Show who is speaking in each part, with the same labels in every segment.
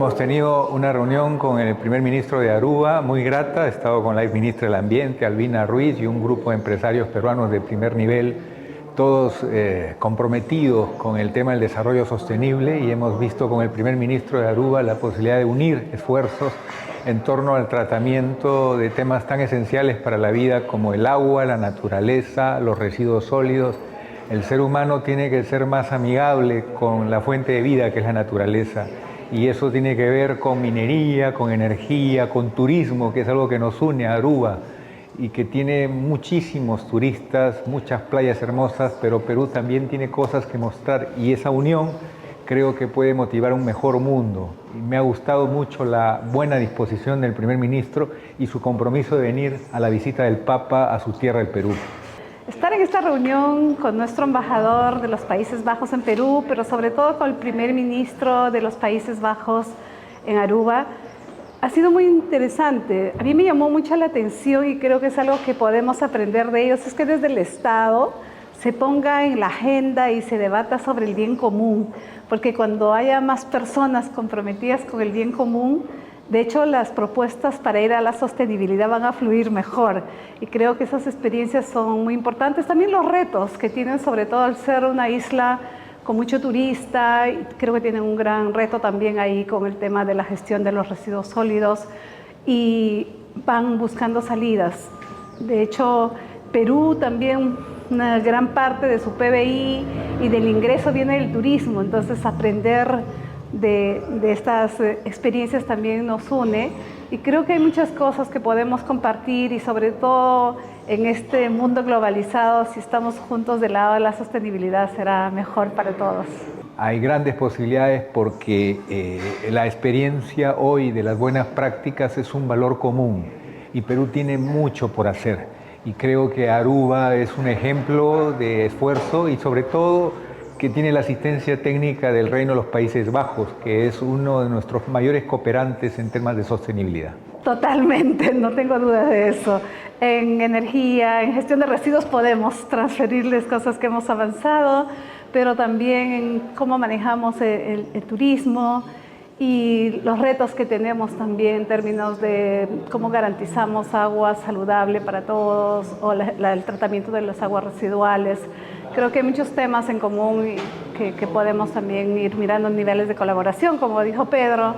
Speaker 1: Hemos tenido una reunión con el primer ministro de Aruba, muy grata. He estado con la exministra del Ambiente, Albina Ruiz, y un grupo de empresarios peruanos de primer nivel, todos comprometidos con el tema del desarrollo sostenible, y hemos visto con el primer ministro de Aruba la posibilidad de unir esfuerzos en torno al tratamiento de temas tan esenciales para la vida como el agua, la naturaleza, los residuos sólidos. El ser humano tiene que ser más amigable con la fuente de vida que es la naturaleza. Y eso tiene que ver con minería, con energía, con turismo, que es algo que nos une a Aruba y que tiene muchísimos turistas, muchas playas hermosas, pero Perú también tiene cosas que mostrar, y esa unión creo que puede motivar un mejor mundo. Y me ha gustado mucho la buena disposición del primer ministro y su compromiso de venir a la visita del Papa a su tierra, el Perú.
Speaker 2: Estar en esta reunión con nuestro embajador de los Países Bajos en Perú, pero sobre todo con el primer ministro de los Países Bajos en Aruba, ha sido muy interesante. A mí me llamó mucho la atención, y creo que es algo que podemos aprender de ellos, es que desde el Estado se ponga en la agenda y se debata sobre el bien común, porque cuando haya más personas comprometidas con el bien común, de hecho, las propuestas para ir a la sostenibilidad van a fluir mejor, y creo que esas experiencias son muy importantes. También los retos que tienen, sobre todo al ser una isla con mucho turista, y creo que tienen un gran reto también ahí con el tema de la gestión de los residuos sólidos, y van buscando salidas. De hecho, Perú también, una gran parte de su PBI y del ingreso viene del turismo, entonces aprender de estas experiencias también nos une, y creo que hay muchas cosas que podemos compartir, y sobre todo en este mundo globalizado, si estamos juntos del lado de la sostenibilidad, será mejor para todos.
Speaker 1: Hay grandes posibilidades porque la experiencia hoy de las buenas prácticas es un valor común, y Perú tiene mucho por hacer, y creo que Aruba es un ejemplo de esfuerzo, y sobre todo que tiene la asistencia técnica del Reino de los Países Bajos, que es uno de nuestros mayores cooperantes en temas de sostenibilidad.
Speaker 2: Totalmente, no tengo duda de eso. En energía, en gestión de residuos podemos transferirles cosas que hemos avanzado, pero también en cómo manejamos el turismo y los retos que tenemos también en términos de cómo garantizamos agua saludable para todos, o el tratamiento de las aguas residuales. Creo que hay muchos temas en común que podemos también ir mirando niveles de colaboración, como dijo Pedro,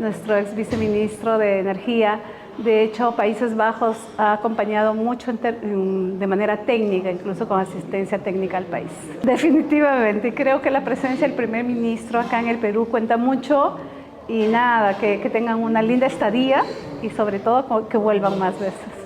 Speaker 2: nuestro ex viceministro de Energía. De hecho, Países Bajos ha acompañado mucho de manera técnica, incluso con asistencia técnica al país. Definitivamente, creo que la presencia del primer ministro acá en el Perú cuenta mucho, y nada, que tengan una linda estadía, y sobre todo que vuelvan más veces.